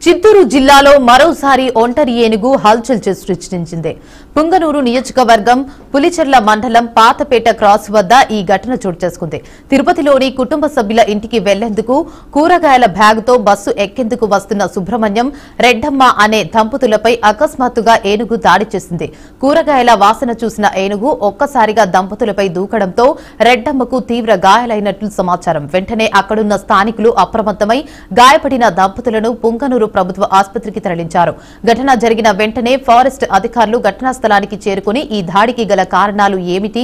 చిత్తూరు జిల్లాలో మరోసారి ఒంటరి ఏనుగు హల్చల్ సృష్టించింది. పుంగనూరు నియోజకవర్గం పులిచెర్ల మండలం పాతపేట క్రాస్ వద్ద ఈ ఘటన చోటు చేసుకుంది. తిరుపతిలోని కుటుంబ సభ్యుల ఇంటికి వెళ్లేందుకు కూరగాయల బ్యాగుతో బస్సు ఎక్కేందుకు వస్తున్న సుబ్రహ్మణ్యం, రెడ్డమ్మ అనే దంపతులపై అకస్మాత్తుగా ఏనుగు దాడి చేసింది. కూరగాయల వాసన చూసిన ఏనుగు ఒక్కసారిగా దంపతులపై దూకడంతో రెడ్డమ్మకు తీవ్ర గాయాలైనట్లు సమాచారం. వెంటనే అక్కడున్న స్థానికులు అప్రమత్తమై గాయపడిన దంపతులను పుంగనూరు ప్రభుత్వ ఆసుపత్రికి తరలించారు. ఘటన జరిగిన వెంటనే ఫారెస్ట్ అధికారులు ఘటనా స్థలానికి చేరుకుని ఈ దాడికి గల కారణాలు ఏమిటి,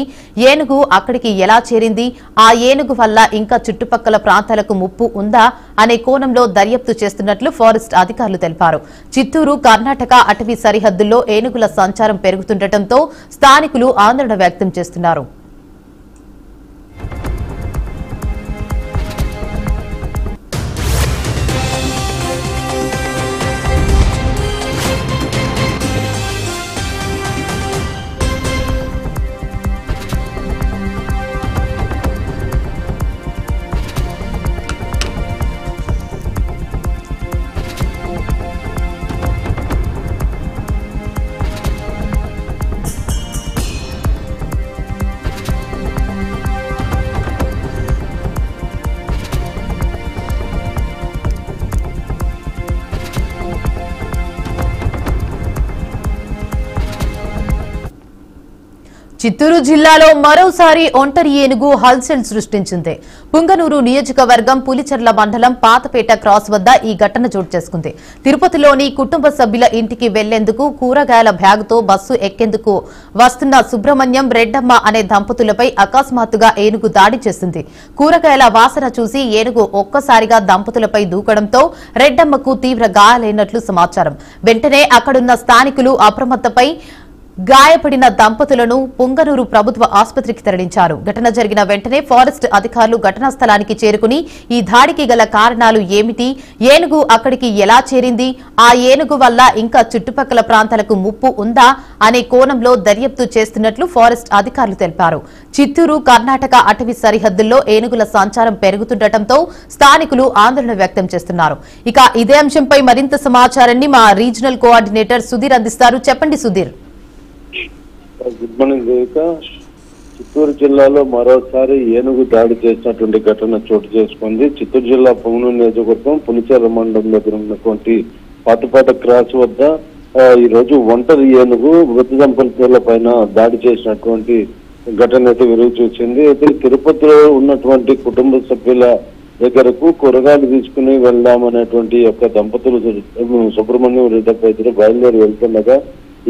ఏనుగు అక్కడికి ఎలా చేరింది, ఆ ఏనుగు వల్ల ఇంకా చుట్టుపక్కల ప్రాంతాలకు ముప్పు ఉందా అనే కోణంలో దర్యాప్తు చేస్తున్నట్లు ఫారెస్ట్ అధికారులు తెలిపారు. చిత్తూరు కర్ణాటక అటవీ సరిహద్దుల్లో ఏనుగుల సంచారం పెరుగుతుండటంతో స్థానికులు ఆందోళన వ్యక్తం చేస్తున్నారు. చిత్తూరు జిల్లాలో మరోసారి ఒంటరి ఏనుగు హల్చల్ సృష్టించింది. పుంగనూరు నియోజకవర్గం పులిచెర్ల మండలం పాతపేట క్రాస్ వద్ద ఈ ఘటన చోటు చేసుకుంది. తిరుపతిలోని కుటుంబ సభ్యుల ఇంటికి వెళ్లేందుకు కూరగాయల బ్యాగుతో బస్సు ఎక్కేందుకు వస్తున్న సుబ్రహ్మణ్యం, రెడ్డమ్మ అనే దంపతులపై అకస్మాత్తుగా ఏనుగు దాడి చేసింది. కూరగాయల వాసన చూసి ఏనుగు ఒక్కసారిగా దంపతులపై దూకడంతో రెడ్డమ్మకు తీవ్ర గాయాలైనట్లు సమాచారం. వెంటనే అక్కడున్న స్థానికులు అప్రమత్తమై గాయపడిన దంపతులను పుంగనూరు ప్రభుత్వ ఆసుపత్రికి తరలించారు. ఘటన జరిగిన వెంటనే ఫారెస్ట్ అధికారులు ఘటనా స్థలానికి చేరుకుని ఈ దాడికి గల కారణాలు ఏమిటి, ఏనుగు అక్కడికి ఎలా చేరింది, ఆ ఏనుగు వల్ల ఇంకా చుట్టుపక్కల ప్రాంతాలకు ముప్పు ఉందా అనే కోణంలో దర్యాప్తు చేస్తున్నట్లు ఫారెస్ట్ అధికారులు తెలిపారు. చిత్తూరు కర్ణాటక అటవీ సరిహద్దుల్లో ఏనుగుల సంచారం పెరుగుతుండటంతో స్థానికులు ఆందోళన వ్యక్తం చేస్తున్నారు. ఇక ఇదే అంశంపై మరింత సమాచారాన్ని మా రీజనల్ కోఆర్డినేటర్ సుధీర్ అందిస్తారు. చెప్పండి సుధీర్. Good morning Devika. చిత్తూరు జిల్లాలో మరోసారి ఏనుగు దాడి చేసినటువంటి ఘటన చోటు చేసుకుంది. చిత్తూరు జిల్లా పుంగనూరు నియోజకవర్గం పులిచెర్ల మండలం దగ్గర ఉన్నటువంటి పాతపేట క్రాస్ వద్ద ఈ రోజు ఒంటరి ఏనుగు వృద్ధ దంపతుల పైన దాడి చేసినటువంటి ఘటన అయితే వెలుగు చూసింది. అయితే తిరుపతిలో ఉన్నటువంటి కుటుంబ సభ్యుల దగ్గరకు కూరగాయలు తీసుకుని వెళ్దామనేటువంటి యొక్క దంపతులు సుబ్రహ్మణ్యం, రెడ్డప్ప ఇద్దరు బయలుదేరి వెళ్తుండగా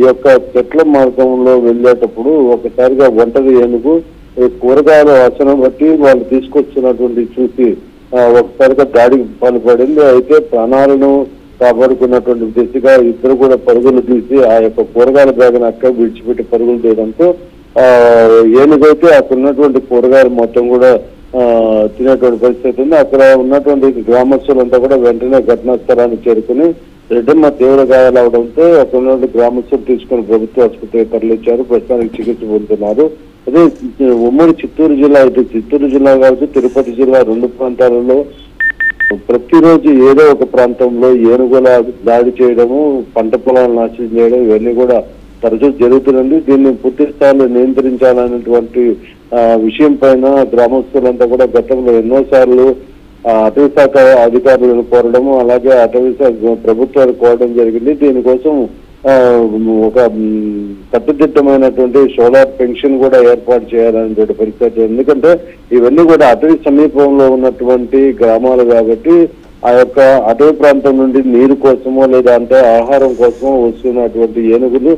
ఈ యొక్క చెట్ల మార్గంలో వెళ్ళేటప్పుడు ఒకసారిగా ఒంటరి ఏనుగు కూరగాయల వాసన బట్టి వాళ్ళు తీసుకొచ్చినటువంటి చూసి ఒకసారిగా దాడికి పాల్పడింది. అయితే ప్రాణాలను కాపాడుకున్నటువంటి దిశగా ఇద్దరు కూడా పరుగులు తీసి ఆ యొక్క కూరగాయల బ్యాగ్ను అక్కడ విడిచిపెట్టి పరుగులు చేయడంతో ఏనుగైతే అక్కడ ఉన్నటువంటి కూరగాయలు మొత్తం కూడా తినేటువంటి పరిస్థితి ఉంది. అక్కడ ఉన్నటువంటి గ్రామస్తులంతా కూడా వెంటనే ఘటనా స్థలానికి చేరుకుని రెడ్డమ్మ తీవ్ర గాయాలవడంతో అక్కడ ఉన్నటువంటి గ్రామస్తులు తీసుకుని ప్రభుత్వ ఆసుపత్రికి తరలించారు. ప్రస్తుతానికి చికిత్స పొందుతున్నారు. అదే ఉమ్మడి చిత్తూరు జిల్లా అయితే చిత్తూరు జిల్లా కావచ్చు, తిరుపతి జిల్లా రెండు ప్రాంతాలలో ప్రతిరోజు ఏదో ఒక ప్రాంతంలో ఏనుగుల దాడి చేయడము, పంట పొలాలను నాశనం చేయడం ఇవన్నీ కూడా తరచూ జరుగుతుంది. దీన్ని పూర్తి స్థాయిలో నియంత్రించాలనేటువంటి విషయం పైన గ్రామస్తులంతా కూడా గతంలో ఎన్నోసార్లు అటవీ శాఖ అధికారులను కోరడము, అలాగే అటవీ శాఖ ప్రభుత్వాలు కోరడం జరిగింది. దీనికోసం ఒక కట్టుదిట్టమైనటువంటి సోలార్ పెన్షన్ కూడా ఏర్పాటు చేయాలనేటువంటి పరిస్థితి. ఎందుకంటే ఇవన్నీ కూడా అటవీ సమీపంలో ఉన్నటువంటి గ్రామాలు కాబట్టి ఆ యొక్క అటవీ ప్రాంతం నుండి నీరు కోసమో లేదా అంటే ఆహారం కోసమో వస్తున్నటువంటి ఏనుగులు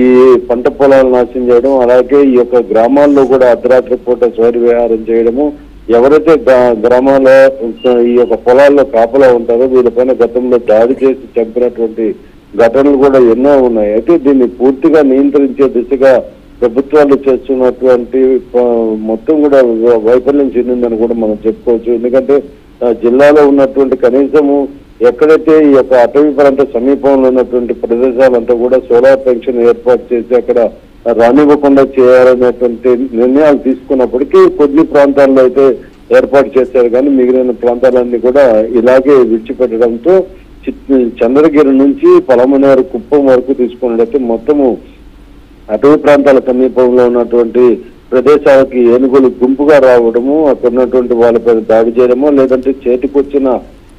ఈ పంట పొలాలను నాశనం చేయడం, అలాగే ఈ యొక్క గ్రామాల్లో కూడా అర్ధరాత్రి పూట స్వైర విహారం చేయడము, ఎవరైతే గ్రామాల్లో ఈ యొక్క పొలాల్లో కాపలా ఉంటారో వీళ్ళపైన గతంలో దాడి చేసి చంపినటువంటి ఘటనలు కూడా ఎన్నో ఉన్నాయి. అయితే దీన్ని పూర్తిగా నియంత్రించే దిశగా ప్రభుత్వాలు చేస్తున్నటువంటి మొత్తం కూడా వైఫల్యం చెందిందని కూడా మనం చెప్పుకోవచ్చు. ఎందుకంటే జిల్లాలో ఉన్నటువంటి కనీసము ఎక్కడైతే ఈ యొక్క అటవీ ప్రాంత సమీపంలో ఉన్నటువంటి ప్రదేశాలంతా కూడా సోలార్ పెన్షన్ ఏర్పాటు చేసి అక్కడ రానివ్వకుండా చేయాలనేటువంటి నిర్ణయాలు తీసుకున్నప్పటికీ కొన్ని ప్రాంతాల్లో అయితే ఏర్పాటు చేశారు, కానీ మిగిలిన ప్రాంతాలన్నీ కూడా ఇలాగే విడిచిపెట్టడంతో చంద్రగిరి నుంచి పొలమనేరు కుప్పం వరకు తీసుకున్నట్లయితే మొత్తము అటవీ ప్రాంతాల సమీపంలో ఉన్నటువంటి ప్రదేశాలకి ఏనుగులు గుంపుగా రావడము, అక్కడ ఉన్నటువంటి వాళ్ళపై దాడి చేయడము, లేదంటే చేతికొచ్చిన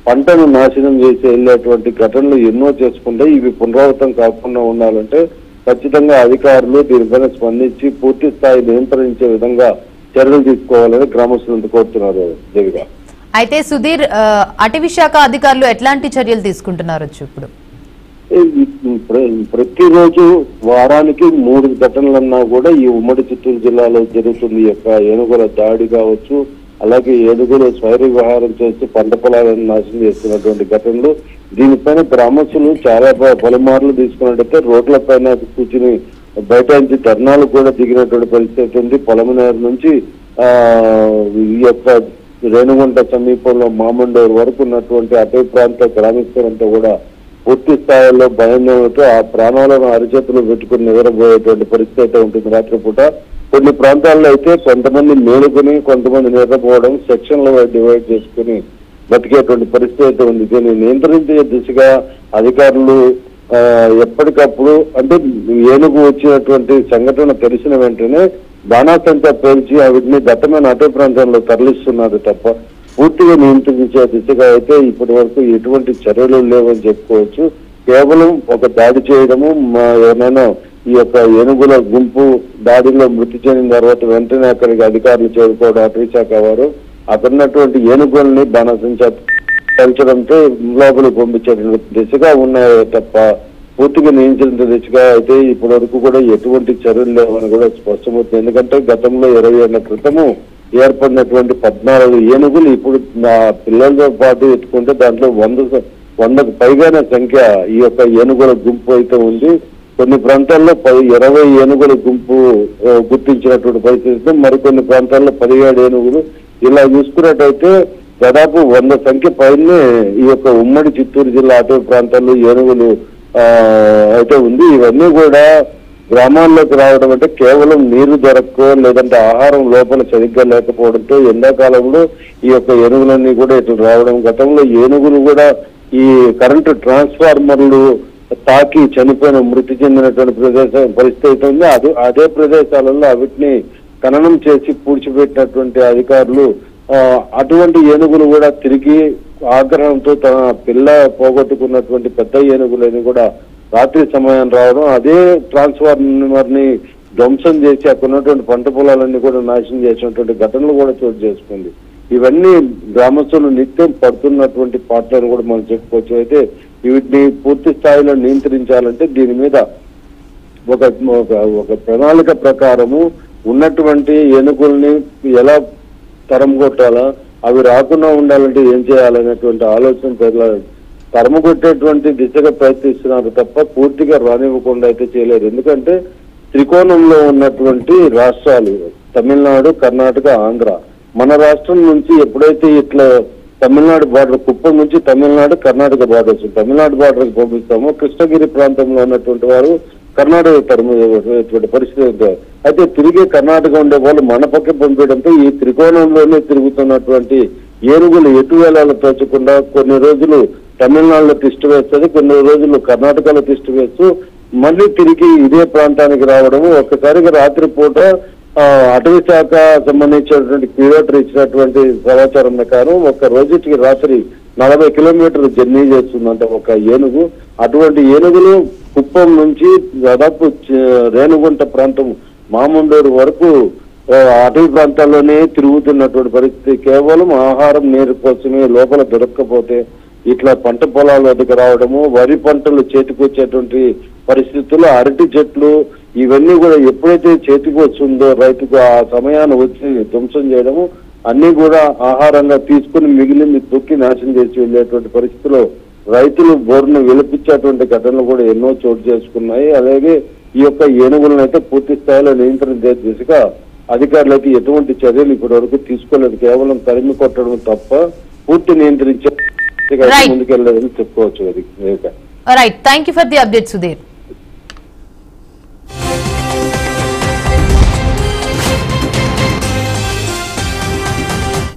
పంటను నాశనం చేసి వెళ్ళేటువంటి ఘటనలు ఎన్నో చేసుకుంటే ఇవి పునరావృతం కాకుండా ఉండాలంటే ఖచ్చితంగా అధికారులు దీనిపైన స్పందించి పూర్తి స్థాయి నియంత్రించే విధంగా చర్యలు తీసుకోవాలని గ్రామస్తులు కోరుతున్నారు. దేవిగా అయితే సుధీర్, అటవీ శాఖ అధికారులు ఎట్లాంటి చర్యలు తీసుకుంటున్నారు? ఇప్పుడు ప్రతిరోజు వారానికి 3 ఘటనలన్నా కూడా ఈ ఉమ్మడి చిత్తూరు జిల్లాలో జరుగుతుంది. యొక్క ఏనుగుల దాడి కావచ్చు, అలాగే ఏనుగులు స్వైర విహారం చేస్తూ పంట పొలాలను నాశనం చేస్తున్నటువంటి ఘటనలు. దీనిపైన గ్రామస్తులు చాలా పలుమార్లు తీసుకున్నట్టయితే రోడ్ల పైన కూర్చుని బయట ధర్నాలు కూడా దిగినటువంటి పరిస్థితి ఉంది. పొలమనేరు నుంచి ఈ యొక్క రేణుగుంట సమీపంలో మామండూరు వరకు ఉన్నటువంటి అటవీ ప్రాంత గ్రామస్తులంతా కూడా పూర్తి స్థాయిలో భయంతో ఆ ప్రాణాలను అరిచేతులు పెట్టుకుని నిద్రపోయేటువంటి పరిస్థితి అయితే ఉంటుంది రాత్రిపూట. కొన్ని ప్రాంతాల్లో అయితే కొంతమంది మేలుకొని కొంతమంది నిద్రపోవడం, సెక్షన్ల డివైడ్ చేసుకుని బతికేటువంటి పరిస్థితి అయితే ఉంది. దీన్ని నియంత్రించే దిశగా అధికారులు ఎప్పటికప్పుడు అంటే ఏనుగు వచ్చినటువంటి సంఘటన తెలిసిన వెంటనే బాణాసంచా పేల్చి వీటిని దట్టమైన అటవీ ప్రాంతాల్లో తరలిస్తున్నారు తప్ప పూర్తిగా నియంత్రించే దిశగా అయితే ఇప్పటి వరకు ఎటువంటి చర్యలు లేవని చెప్పుకోవచ్చు. కేవలం ఒక దాడి చేయడము, ఏమైనా ఈ యొక్క ఏనుగుల గుంపు దాడిలో మృతి చెందిన తర్వాత వెంటనే అక్కడికి అధికారులు చేరుకోవడం, అటవీ శాఖ వారు అక్కడ ఉన్నటువంటి ఏనుగుల్ని బాణాసంచా పెంచడంతో లోపలికి పంపించే దిశగా ఉన్నాయో తప్ప పూర్తిగా నియంత్రించే దిశగా అయితే ఇప్పటి వరకు కూడా ఎటువంటి చర్యలు లేవని కూడా స్పష్టమవుతుంది. ఎందుకంటే గతంలో 20 ఏళ్ల క్రితము ఏర్పడినటువంటి 14 ఏనుగులు ఇప్పుడు పిల్లలతో పాటు ఎత్తుకుంటే దాంట్లో 100కు పైగానే సంఖ్య ఈ యొక్క ఏనుగుల గుంపు అయితే ఉంది. కొన్ని ప్రాంతాల్లో 20 ఏనుగుల గుంపు గుర్తించినటువంటి పరిస్థితి, మరికొన్ని ప్రాంతాల్లో 17 ఏనుగులు. ఇలా చూసుకున్నట్టయితే దాదాపు 100 సంఖ్య పైనే ఈ యొక్క ఉమ్మడి చిత్తూరు జిల్లా అటవీ ప్రాంతాల్లో ఏనుగులు అయితే ఉంది. ఇవన్నీ కూడా గ్రామాల్లోకి రావడం అంటే కేవలం నీరు దొరక్కో లేదంటే ఆహారం లోపల సరిగ్గా లేకపోవడంతో ఎండాకాలంలో ఈ యొక్క ఏనుగులన్నీ కూడా ఇట్లా రావడం. గతంలో ఏనుగులు కూడా ఈ కరెంటు ట్రాన్స్ఫార్మర్లు తాకి చనిపోయిన మృతి చెందినటువంటి పరిస్థితి ఉంది. అదే ప్రదేశాలలో వీటిని ఖననం చేసి పూడ్చిపెట్టినటువంటి అధికారులు అటువంటి ఏనుగులు కూడా తిరిగి ఆగ్రహంతో తన పిల్ల పోగొట్టుకున్నటువంటి పెద్ద ఏనుగులని కూడా రాత్రి సమయం రావడం, అదే ట్రాన్స్ఫార్మర్ ని ధ్వంసం చేసి అక్కడ ఉన్నటువంటి పంట పొలాలన్నీ కూడా నాశనం చేసినటువంటి ఘటనలు కూడా చోటు చేసుకుంది. ఇవన్నీ గ్రామస్తులు నిత్యం పడుతున్నటువంటి పాటలను కూడా మనం చెప్పుకోవచ్చు. అయితే వీటిని పూర్తి స్థాయిలో నియంత్రించాలంటే దీని మీద ఒక ప్రణాళిక ప్రకారము ఉన్నటువంటి ఏనుగుల్ని ఎలా తరం కొట్టాలా, అవి రాకుండా ఉండాలంటే ఏం చేయాలనేటువంటి ఆలోచన తరము కొట్టేటువంటి దిశగా ప్రయత్నిస్తున్నారు తప్ప పూర్తిగా రానివ్వకుండా అయితే చేయలేరు. ఎందుకంటే త్రికోణంలో ఉన్నటువంటి రాష్ట్రాలు తమిళనాడు, కర్ణాటక, ఆంధ్ర. మన రాష్ట్రం నుంచి ఎప్పుడైతే ఇట్లా తమిళనాడు బార్డర్ కుప్పం నుంచి తమిళనాడు కర్ణాటక బార్డర్ వస్తుంది, తమిళనాడు బార్డర్కి పంపిస్తామో కృష్ణగిరి ప్రాంతంలో ఉన్నటువంటి వారు కర్ణాటక తరముటువంటి పరిస్థితి ఉంటుంది. అయితే తిరిగి కర్ణాటక ఉండే వాళ్ళు మన పక్క పంపించడంతో ఈ త్రికోణంలోనే తిరుగుతున్నటువంటి ఏనుగులు ఎటు వేళాలు తోచకుండా కొన్ని రోజులు తమిళనాడులో తిష్టి వేస్తుంది, కొన్ని రోజులు కర్ణాటకలో తిష్టి వేస్తూ మళ్ళీ తిరిగి ఇదే ప్రాంతానికి రావడము. ఒక్కసారిగా రాత్రిపూట అటవీ శాఖ సంబంధించినటువంటి క్యూరేటర్ ఇచ్చినటువంటి సమాచారం ప్రకారం ఒక్క రోజుకి రాత్రి 40 కిలోమీటర్లు జర్నీ చేస్తుందంట ఒక ఏనుగు. అటువంటి ఏనుగులు కుప్పం నుంచి దాదాపు రేణుగుంట ప్రాంతం మామండూరు వరకు అటవీ ప్రాంతాల్లోనే తిరుగుతున్నటువంటి పరిస్థితి. కేవలం ఆహారం నీరు కోసమే లోపల దొరక్కపోతే ఇట్లా పంట పొలాల వద్దకు రావడము, వరి పంటలు చేతికొచ్చేటువంటి పరిస్థితుల్లో అరటి చెట్లు ఇవన్నీ కూడా ఎప్పుడైతే చేతికి వస్తుందో రైతుకు ఆ సమయాన్ని వచ్చి ధ్వంసం చేయడము, అన్ని కూడా ఆహారంగా తీసుకుని మిగిలింది తొక్కి నాశనం చేసి వెళ్ళేటువంటి పరిస్థితిలో రైతులు బోరును విలపించేటువంటి ఘటనలు కూడా ఎన్నో చోటు చేసుకున్నాయి. అలాగే ఈ యొక్క ఏనుగులను అయితే పూర్తి స్థాయిలో నియంత్రణ దిశగా అధికారులు అయితే ఎటువంటి చర్యలు ఇప్పటి వరకు తీసుకోలేదు. కేవలం తరిమి కొట్టడం తప్ప పూర్తి నియంత్రించే ముందుకెళ్ళలేదని చెప్పుకోవచ్చు. Right, thank you for the update Sudheer.